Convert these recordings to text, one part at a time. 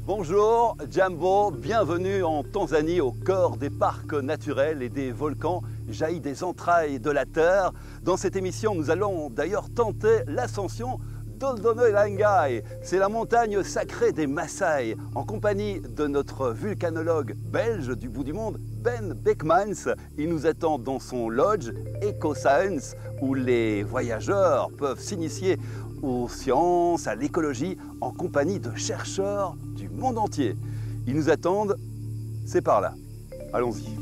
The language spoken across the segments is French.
Bonjour Jambo, bienvenue en Tanzanie au cœur des parcs naturels et des volcans jaillis des entrailles de la Terre. Dans cette émission, nous allons d'ailleurs tenter l'ascension d'Oldono-Langai. C'est la montagne sacrée des Maasai, en compagnie de notre vulcanologue belge du bout du monde, Ben Beckmans. Il nous attend dans son lodge EcoScience, où les voyageurs peuvent s'initier aux sciences, à l'écologie, en compagnie de chercheurs du monde entier. Ils nous attendent, c'est par là. Allons-y.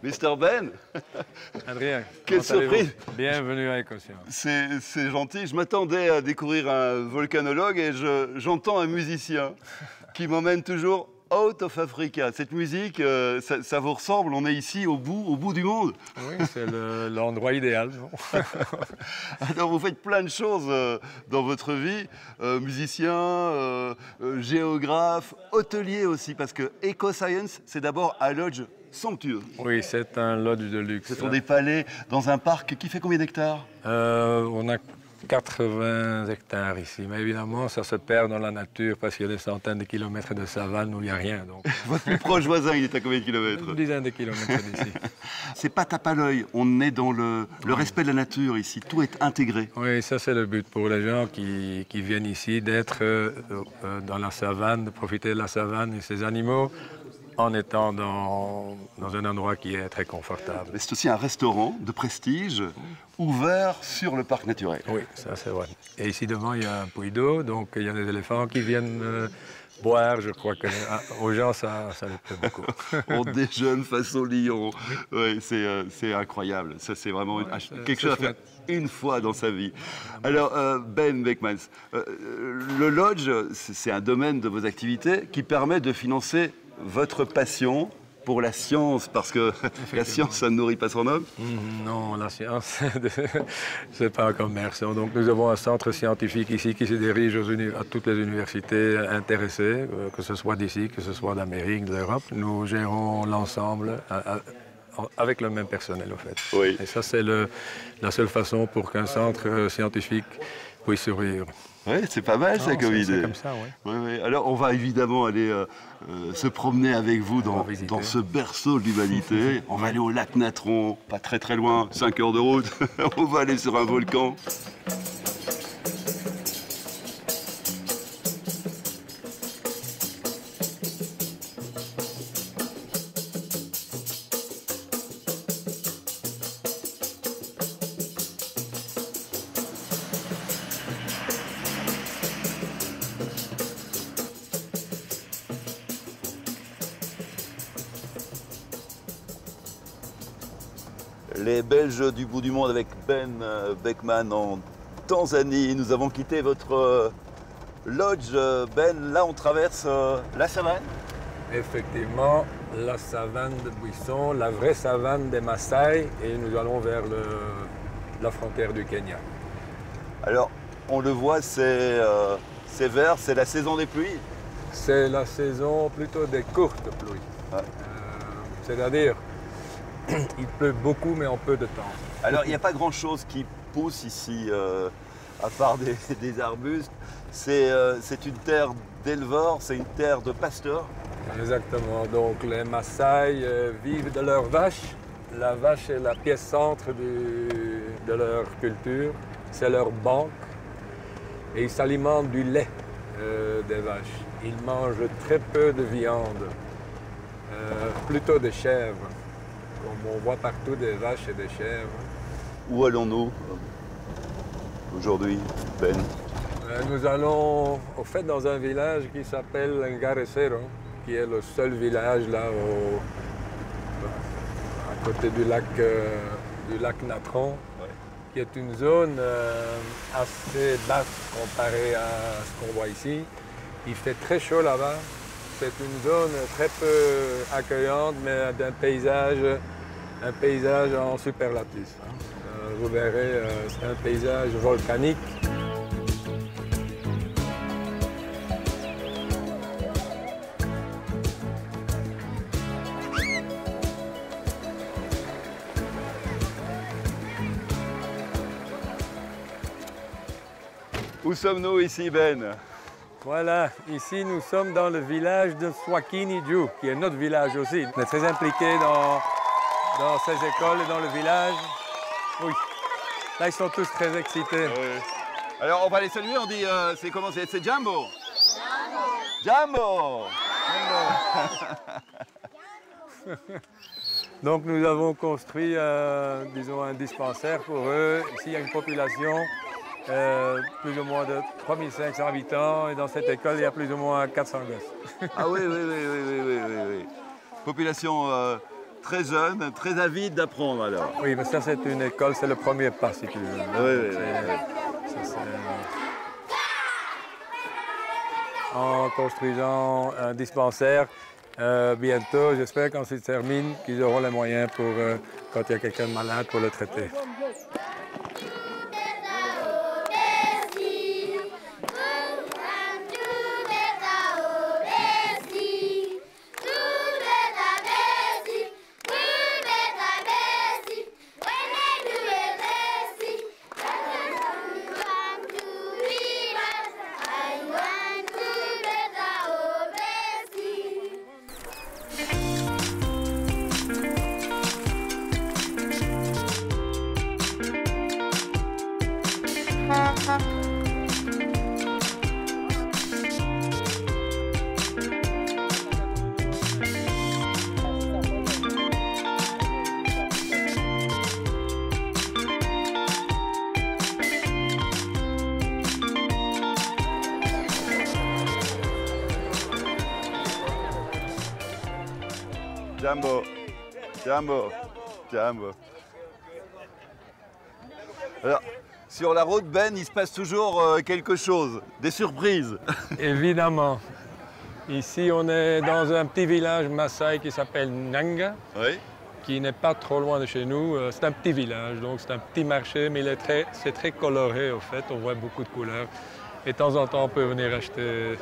Mr. Ben. Adrien, quelle surprise! Bienvenue à EcoScience. C'est gentil. Je m'attendais à découvrir un volcanologue et j'entends un musicien qui m'emmène toujours out of Africa. Cette musique, ça vous ressemble? On est ici au bout du monde. Oui, c'est l'endroit idéal. Non? Alors vous faites plein de choses dans votre vie, musicien, géographe, hôtelier aussi, parce que EcoScience, c'est d'abord un lodge somptueux. Oui, c'est un lodge de luxe. Ce sont des palais dans un parc qui fait combien d'hectares? On a 80 hectares ici, mais évidemment, ça se perd dans la nature parce qu'il y a des centaines de kilomètres de savane où il n'y a rien. Donc. Votre plus proche voisin, il est à combien de kilomètres? Une dizaine de kilomètres d'ici. C'est pas tape à l'œil, on est dans le respect de la nature ici, tout est intégré. Oui, ça c'est le but pour les gens qui viennent ici, d'être dans la savane, de profiter de la savane et ses animaux, en étant dans un endroit qui est très confortable. Mais c'est aussi un restaurant de prestige ouvert sur le parc naturel. Oui, ça c'est vrai. Et ici devant, il y a un puits d'eau, donc il y a des éléphants qui viennent boire. Je crois que aux gens, ça les plaît beaucoup. On déjeune face au lion. Oui, c'est incroyable. Ça, c'est vraiment quelque chose à faire une fois dans sa vie. Alors, Ben Beckmans, le lodge, c'est un domaine de vos activités qui permet de financer votre passion pour la science, parce que la science, ça ne nourrit pas son homme. Non, la science, c'est pas un commerce. Donc nous avons un centre scientifique ici qui se dirige à toutes les universités intéressées, que ce soit d'ici, que ce soit d'Amérique, d'Europe. Nous gérons l'ensemble avec le même personnel, en fait. Oui. Et ça, c'est la seule façon pour qu'un centre scientifique puisse survivre. Oui, c'est pas mal ça comme idée. C'est comme ça, oui. Oui, oui. Alors, on va évidemment aller se promener avec vous dans ce berceau de l'humanité. On va aller au lac Natron, pas très très loin, 5 heures de route. On va aller sur un volcan. Les Belges du bout du monde avec Ben Beckmans en Tanzanie. Nous avons quitté votre lodge. Ben, là on traverse la savane. Effectivement, la savane de Buisson, la vraie savane des Maasai, et nous allons vers la frontière du Kenya. Alors, on le voit, c'est vert, c'est la saison des pluies. C'est la saison plutôt des courtes pluies. Ouais. C'est-à-dire, il pleut beaucoup, mais en peu de temps. Alors, il n'y a pas grand-chose qui pousse ici, à part des arbustes. C'est une terre d'éleveurs, c'est une terre de pasteurs. Exactement. Donc, les Maasai vivent de leurs vaches. La vache est la pièce centre de leur culture. C'est leur banque. Et ils s'alimentent du lait des vaches. Ils mangent très peu de viande, plutôt des chèvres. Comme on voit partout des vaches et des chèvres. Où allons-nous aujourd'hui, Ben? Nous allons, au fait, dans un village qui s'appelle Ngaresero, qui est le seul village là à côté du lac Natron. Ouais. qui est une zone assez basse comparée à ce qu'on voit ici. Il fait très chaud là-bas. C'est une zone très peu accueillante, mais d'un paysage, un paysage en superlatif. Vous verrez, c'est un paysage volcanique. Où sommes-nous ici, Ben? Voilà, ici nous sommes dans le village de Swakinidju, qui est notre village aussi. On est très impliqués dans ces écoles et dans le village. Oui, là ils sont tous très excités. Oui. Alors on va les saluer, on dit, c'est comment c'est Jumbo? Jumbo! Donc nous avons construit, disons, un dispensaire pour eux. Ici il y a une population plus ou moins de 3500 habitants et dans cette école il y a plus ou moins 400 gosses. Ah oui, oui. Population très jeune, très avide d'apprendre alors. Oui, mais ça c'est une école, c'est le premier pas si tu veux. Oui. En construisant un dispensaire, bientôt, j'espère quand il se termine, qu'ils auront les moyens pour, quand il y a quelqu'un de malade, pour le traiter. Jumbo. Alors, sur la route, Ben, il se passe toujours quelque chose, des surprises. Évidemment. Ici, on est dans un petit village Maasai qui s'appelle Nanga, Oui. qui n'est pas trop loin de chez nous. C'est un petit village, donc c'est un petit marché, mais c'est très coloré, au fait. On voit beaucoup de couleurs. Et de temps en temps, on peut venir acheter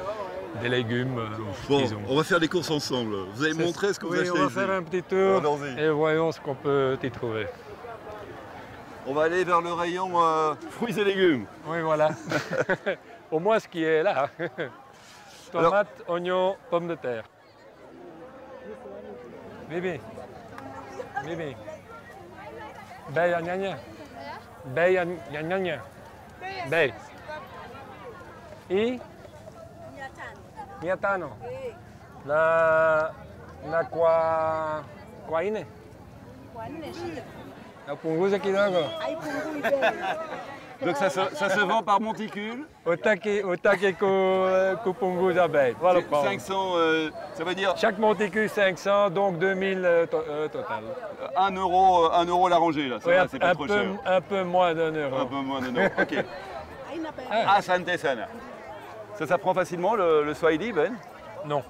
des légumes. Bon, on va faire des courses ensemble. Vous allez me montrer ce que vous achetez ici. On va faire un petit tour et voyons ce qu'on peut y trouver. On va aller vers le rayon fruits et légumes. Oui, voilà. Au moins ce qui est là. Tomates, oignons, pommes de terre. Bibi. Bay à gnagna. Bay à gnagna. Bay. I? Miatano. Na kwa ine. Na punguza kidogo. Donc ça se vend par monticule. Otake ko punguza bay. Voilà. 500, ça veut dire chaque monticule 500, donc 2000 total. 1 euro la rangée là. Oui, c'est pas trop cher. Un peu moins d'1 euro. Un peu moins d'1 euro. Ok. Ah, Sante Sana. Ça prend facilement le Swahili, Ben? Non.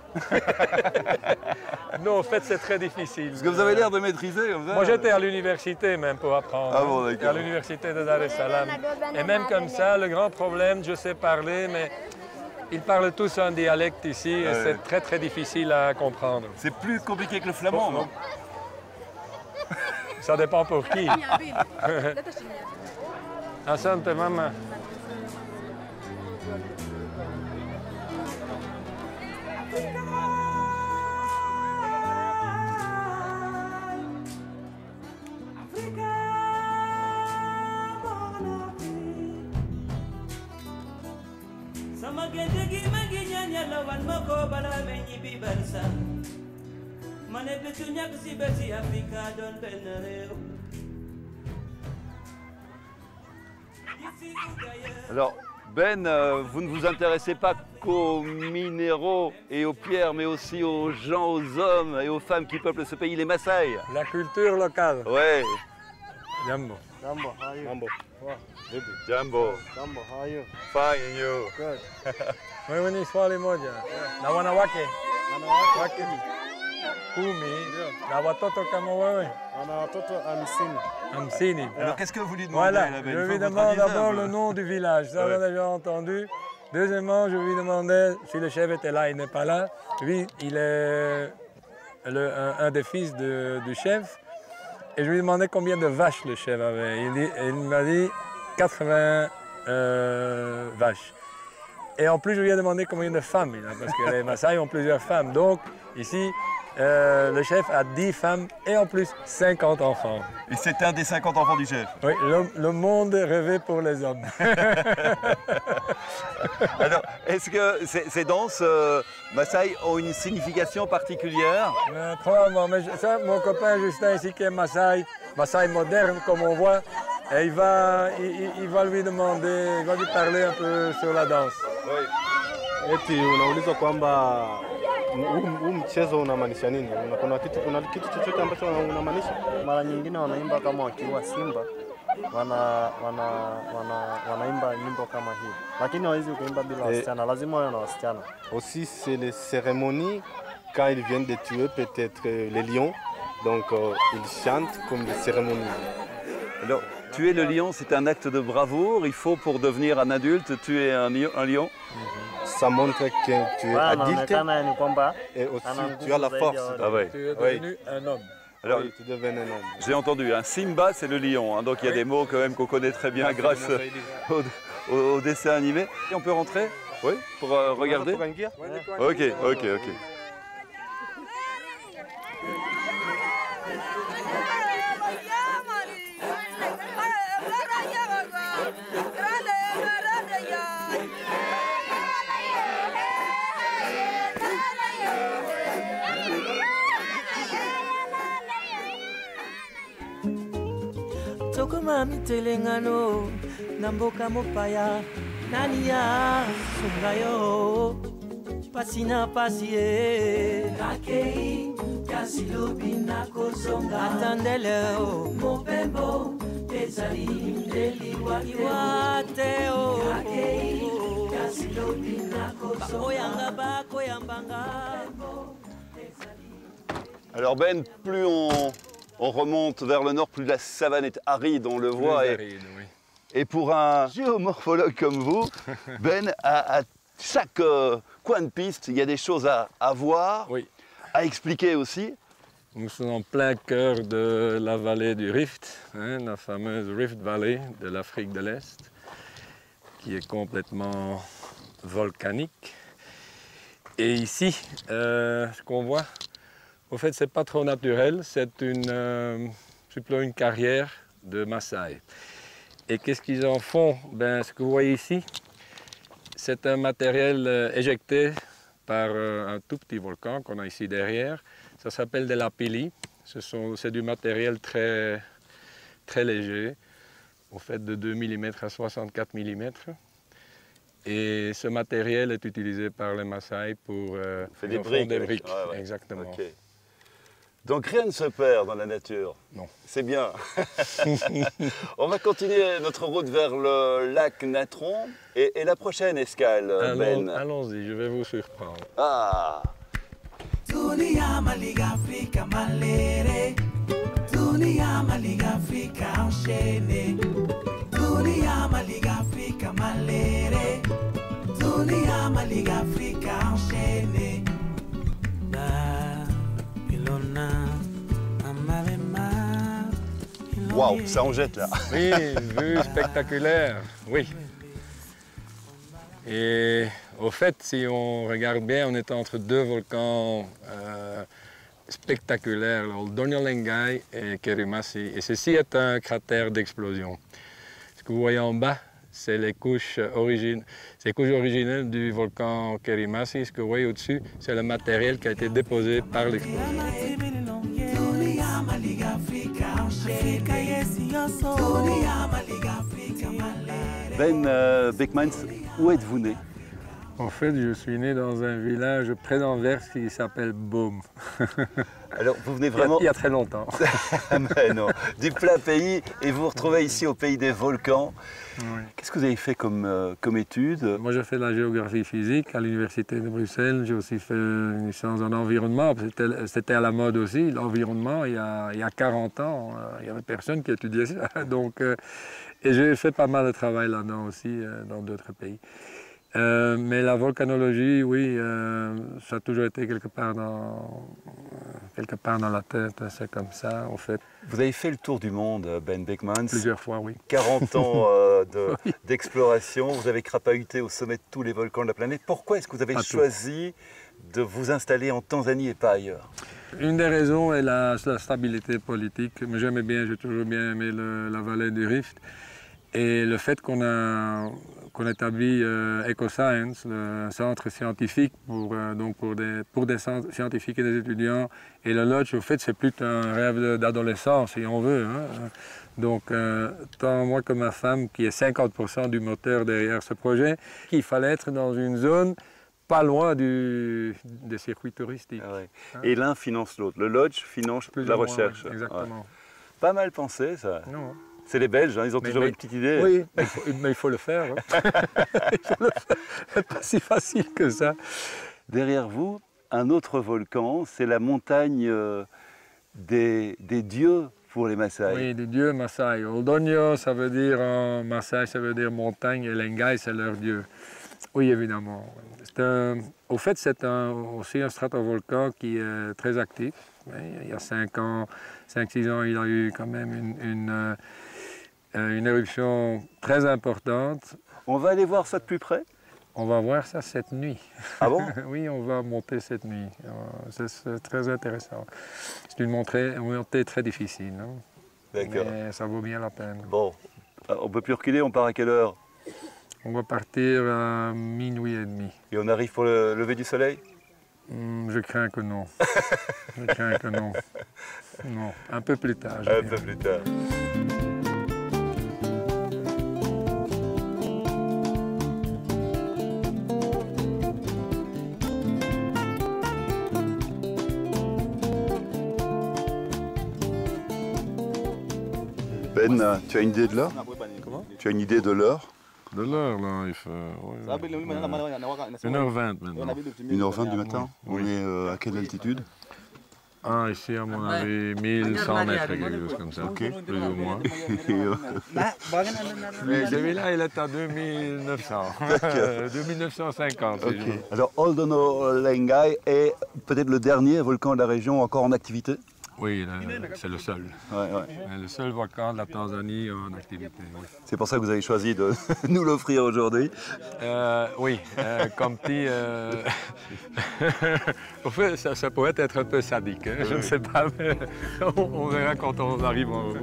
Non, en fait, c'est très difficile. Parce que vous avez l'air de maîtriser comme ça. Moi, j'étais à l'université même pour apprendre. Ah bon, d'accord. À l'université de Dar es Salaam. Et même comme ça, le grand problème, je sais parler, mais ils parlent tous un dialecte ici et c'est très, très difficile à comprendre. C'est plus compliqué que le flamand, non? Ça dépend pour qui. Asante, maman. Alors, Ben, vous ne vous intéressez pas qu'aux minéraux et aux pierres, mais aussi aux gens, aux hommes et aux femmes qui peuplent ce pays, les Maasai. La culture locale. Ouais. Jambo. Jambo, how are you? Mambo. Wow. Vipi? Jambo. Jambo, how are you? Fine, and you? Good. Wewe ni swali moja. Na wanawake wake 10 na watoto kama wewe Ana watoto 50. 50. Alors, qu'est-ce que vous lui demandez, Voilà, la belle? je Il faut lui votre demande avis d'abord humble. le nom du village, ça on a déjà entendu. Deuxièmement, je lui demandais si le chef était là, il n'est pas là. Lui, il est un des fils du chef. Et je lui demandais combien de vaches le chef avait. Il m'a dit 80 vaches. Et en plus, je lui ai demandé combien de femmes il a, parce que les Maasai ont plusieurs femmes. Donc, ici, le chef a 10 femmes et en plus 50 enfants. Et c'est un des 50 enfants du chef. Oui, le monde rêvé pour les hommes. Alors, est-ce que ces danses Maasai ont une signification particulière? Probablement, mais ça, mon copain Justin ici qui est Maasai moderne comme on voit, et il va lui demander, il va lui parler un peu sur la danse. Oui. Eti unaulizwa kwamba huu mchezo unamaanisha nini? Kuna kitu chochote ambacho unamaanisha? Mara nyingine wanaimba kama wakiua simba. Wanaimba nyimbo kama hii. Lakini hawezi kuimba bila wasichana, lazima wawe na wasichana. Aussi, c'est les cérémonies quand ils viennent de tuer peut-être les lions. Donc, ils chantent comme des cérémonies. Alors, tuer le lion, c'est un acte de bravoure. Il faut, pour devenir un adulte, tuer un lion. Ça montre que tu es adulte Ni kwamba et aussi tu as la force. Ah ouais. Tu es devenu un homme. Alors, Oui, tu deviens un homme. j'ai entendu, un Simba, c'est le lion. Hein, donc, il y a des mots quand même qu'on connaît très bien grâce au dessin animé. Et on peut rentrer? Oui, pour regarder? Ok, ok, ok. Tokoma mitelengano na mboka mopaya nani ya sunga yo pasi na pasi akei kasi lobi na kozonga atandele mopembo ezali ndeli wakiwate akei kasi lobi na kozonga oyanga bako yambanga. Alors Ben, plus on remonte vers le nord, plus la savane est aride, on le voit. Et pour un géomorphologue comme vous, Ben, à chaque coin de piste, il y a des choses à voir, Oui. à expliquer aussi. Nous sommes en plein cœur de la vallée du Rift, hein, la fameuse Rift Valley de l'Afrique de l'Est, qui est complètement volcanique. Et ici, ce qu'on voit, au fait, c'est pas trop naturel, c'est plutôt une carrière de Maasai. Et qu'est-ce qu'ils en font? Ben, ce que vous voyez ici, c'est un matériel éjecté par un tout petit volcan qu'on a ici derrière. Ça s'appelle des lapillis. C'est du matériel très, très léger, au fait de 2 mm à 64 mm. Et ce matériel est utilisé par les Maasai pour Fait des ils en font briques. des briques. Ouais, ouais. Exactement. Ok. Donc rien ne se perd dans la nature. Non. C'est bien. On va continuer notre route vers le lac Natron. Et la prochaine escale, Ben? Allons-y, je vais vous surprendre. Ah! Dunia maliga Afrika malere, Dunia maliga Afrika enchaîné, Dunia maliga Afrika malere, Dunia maliga Afrika enchaîné. Waouh, ça en jette là. Oui, vue spectaculaire, oui. Et au fait, si on regarde bien, on est entre deux volcans spectaculaires, le Donyolengai et Kerimasi. Et ceci est un cratère d'explosion. Ce que vous voyez en bas, c'est les couches originelles du volcan Kerimasi. Ce que vous voyez au-dessus, c'est le matériel qui a été déposé par l'explosion. Ben Beckmans, où êtes-vous né? En fait, je suis né dans un village près d'Anvers qui s'appelle Baume. Alors, vous venez vraiment... Il y a très longtemps. Mais non, du plein pays, et vous vous retrouvez ici au pays des volcans. Oui. Qu'est-ce que vous avez fait comme études? Moi, j'ai fait de la géographie physique à l'université de Bruxelles. J'ai aussi fait une licence en environnement. C'était à la mode aussi, l'environnement. Il y a 40 ans, il n'y avait personne qui étudiait ça. Donc, et j'ai fait pas mal de travail là-dedans aussi, dans d'autres pays. Mais la volcanologie, oui, ça a toujours été quelque part dans la tête, c'est comme ça, en fait. Vous avez fait le tour du monde, Ben Beckmans. Plusieurs fois, oui. 40 ans d'exploration, vous avez crapahuté au sommet de tous les volcans de la planète. Pourquoi est-ce que vous avez choisi de vous installer en Tanzanie et pas ailleurs? Une des raisons est la stabilité politique. J'ai toujours bien aimé la vallée du Rift. Et le fait qu'on établit EcoScience, un centre scientifique pour des scientifiques et des étudiants. Et le Lodge, au fait, c'est plus un rêve d'adolescent, si on veut. Hein. Donc, tant moi que ma femme, qui est 50% du moteur derrière ce projet, il fallait être dans une zone pas loin des circuits touristiques. Ah ouais. Et l'un finance l'autre. Le Lodge finance la recherche. Ouais, exactement. Ouais. Pas mal pensé, ça. Non. C'est les Belges, hein, ils ont toujours une petite idée. Oui, mais il faut le faire. Hein. Il faut le faire. C'est pas si facile que ça. Derrière vous, un autre volcan, c'est la montagne des dieux pour les Maasai. Oui, des dieux Maasai. Oldonyo, ça veut dire en Maasai, ça veut dire montagne, et Lengai, c'est leur dieu. Oui, évidemment. Au fait, c'est aussi un stratovolcan qui est très actif. Il y a 5-6 ans, il a eu quand même une éruption très importante. On va aller voir ça de plus près? On va voir ça cette nuit. Ah bon? Oui, on va monter cette nuit. C'est très intéressant. C'est une montée très difficile. Hein? D'accord. Mais ça vaut bien la peine. Bon, on ne peut plus reculer, on part à quelle heure? On va partir à minuit et demi. Et on arrive pour le lever du soleil? Je crains que non. Je crains que non. Non, un peu plus tard. Un peu plus tard. Ben, tu as une idée de l'heure? Comment? Tu as une idée de l'heure? De l'heure, là, il fait 1h20 maintenant. 1h20 du matin? Oui. On est à quelle altitude? Ah, ici, à mon avis, 1100 mètres, quelque chose comme ça. Ok. Plus ou moins. Mais celui-là, il est à 2900. 2950. Ok. Alors, Oldono Lengai est peut-être le dernier volcan de la région encore en activité? Oui, c'est le seul. Ouais, ouais. Le seul volcan de la Tanzanie en activité. Oui. C'est pour ça que vous avez choisi de nous l'offrir aujourd'hui. Oui, comme petit... En fait, ça pourrait être un peu sadique, hein, je ne sais pas, mais on verra quand on arrive en haut.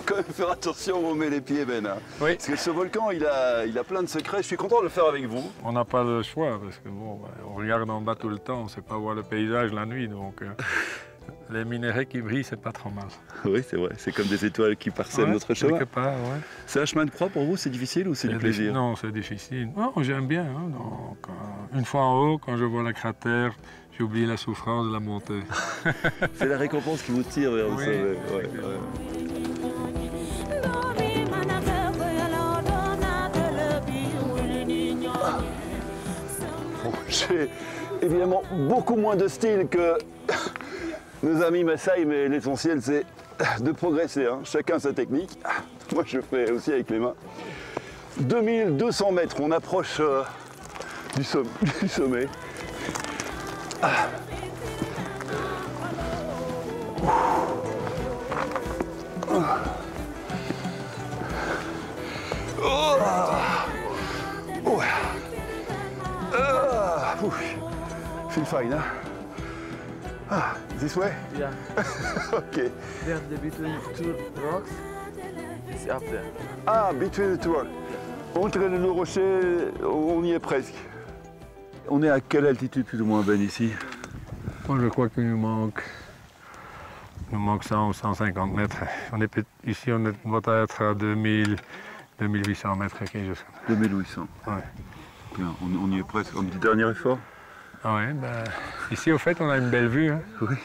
Quand même faire attention où on met les pieds, Ben. Oui. Parce que ce volcan, il a plein de secrets. Je suis content de le faire avec vous. On n'a pas le choix, parce que bon, on regarde en bas tout le temps, on ne sait pas voir le paysage la nuit, donc les minéraux qui brillent, c'est pas trop mal. Oui, c'est vrai. C'est comme des étoiles qui parsèment notre chemin. Quelque part, ouais. C'est un chemin de croix pour vous? C'est difficile ou c'est du plaisir? Non, c'est difficile. Non, j'aime bien. Hein, donc, une fois en haut, quand je vois le cratère, j'oublie la souffrance de la montée. C'est la récompense qui vous tire vers le sommet. Ouais, J'ai évidemment beaucoup moins de style que nos amis Maasai, mais l'essentiel c'est de progresser, hein. Chacun sa technique. Moi je fais aussi avec les mains. 2200 mètres, on approche du sommet. Feel fine, huh? Ah, this way? Yeah. Okay. There's the between two rocks. It's up there. Ah, between the two rocks. Entre les deux rochers, on y est presque. On est à quelle altitude plus ou moins, Ben, ici? Moi, je crois qu'il nous manque 100 ou 150 mètres. Ici, on doit être à 2800 mètres. 2800. Ouais. Bien, on y est presque. Un petit dernier effort? Ah ouais, ben, ici, au fait, on a une belle vue. Hein. Oui.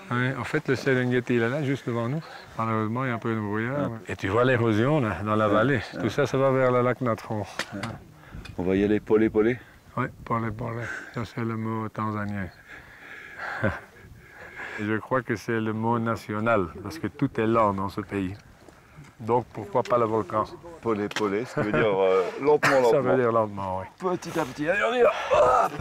Ouais, en fait, le Serengeti, il est là, juste devant nous. Malheureusement, il y a un peu de brouillard. Et tu vois l'érosion, là, dans la vallée. Tout ça, ça va vers le lac Natron. On va y aller polé. Oui, polé. Ça, c'est le mot tanzanien. Et je crois que c'est le mot national, parce que tout est lent dans ce pays. Donc, pourquoi pas le volcan? Polé, ce qui veut dire lentement. Ça veut dire lentement, oui. Petit à petit. Allez, on y va. Hop.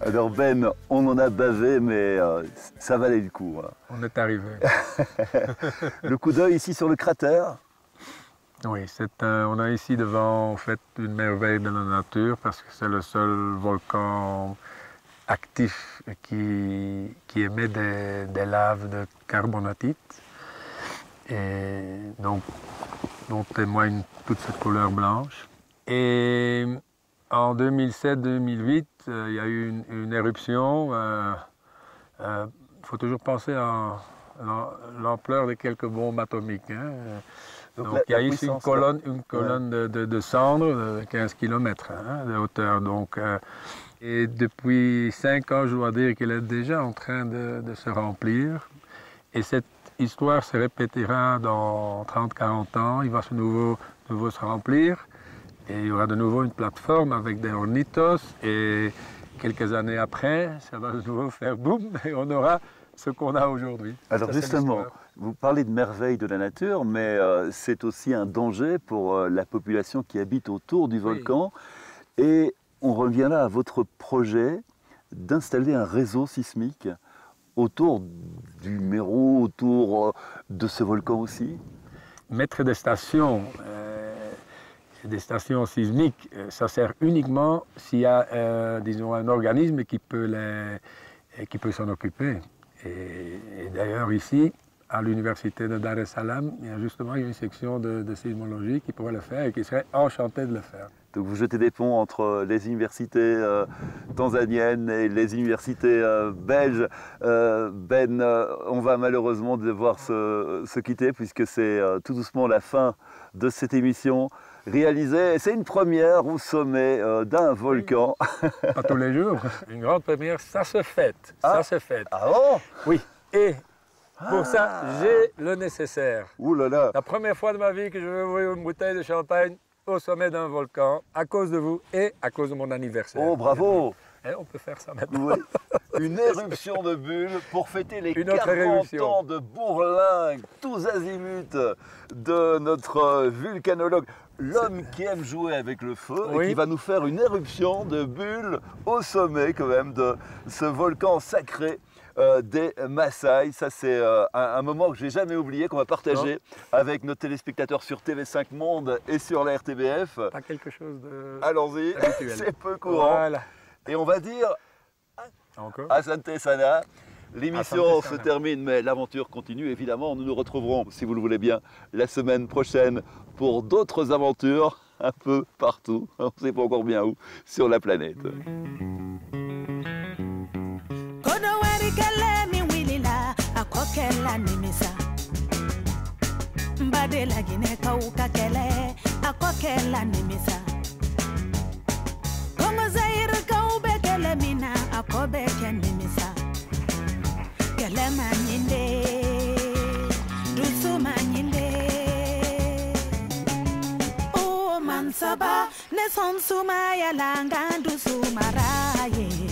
Alors Ben, on en a bavé, mais ça valait le coup. Hein. On est arrivé. Le coup d'œil ici sur le cratère. Oui, on a ici devant en fait une merveille de la nature parce que c'est le seul volcan actif qui émet des laves de carbonatite et donc dont témoigne toute cette couleur blanche. Et en 2007-2008, il y a eu une éruption. Il faut toujours penser à l'ampleur de quelques bombes atomiques. Hein. Donc il y a ici une colonne de cendres de 15 km de hauteur. Donc, et depuis 5 ans, je dois dire qu'il est déjà en train de se remplir. Et cette histoire se répétera dans 30-40 ans. Il va de nouveau se remplir. Et il y aura de nouveau une plateforme avec des ornithos. Et quelques années après, ça va de nouveau faire boum et on aura ce qu'on a aujourd'hui. Alors ça, justement, vous parlez de merveille de la nature, mais c'est aussi un danger pour la population qui habite autour du volcan. Oui. Et on revient là à votre projet d'installer un réseau sismique autour du Méru, autour de ce volcan aussi. Mettre des stations sismiques, ça sert uniquement s'il y a, disons, un organisme qui peut s'en occuper. Et d'ailleurs ici, à l'université de Dar es Salaam, il y a justement une section de sismologie qui pourrait le faire et qui serait enchanté de le faire. Donc vous jetez des ponts entre les universités tanzaniennes et les universités belges. Ben, on va malheureusement devoir se quitter puisque c'est tout doucement la fin de cette émission réalisée. C'est une première au sommet d'un volcan. Pas tous les jours. Une grande première, ça se fête. Ça se fête. Ah bon? Oui. Et pour ça, j'ai le nécessaire. Ouh là là. La première fois de ma vie que je vais ouvrir une bouteille de champagne au sommet d'un volcan, à cause de vous et à cause de mon anniversaire. Oh, bravo! Et on peut faire ça maintenant. Oui. Une éruption de bulles pour fêter les 40 ans de bourlingue, tous azimuts, de notre vulcanologue. L'homme qui aime jouer avec le feu et qui va nous faire une éruption de bulles au sommet quand même de ce volcan sacré des Maasai. Ça c'est un moment que je n'ai jamais oublié, qu'on va partager avec nos téléspectateurs sur TV5 Monde et sur la RTBF. Pas quelque chose de... Allons-y, c'est peu courant. Voilà. Et on va dire Asante Sana. L'émission se termine, mais l'aventure continue. Évidemment, nous nous retrouverons, si vous le voulez bien, la semaine prochaine pour d'autres aventures un peu partout, on ne sait pas encore bien où, sur la planète. Saba ne son suma ya langa ndu sumaraye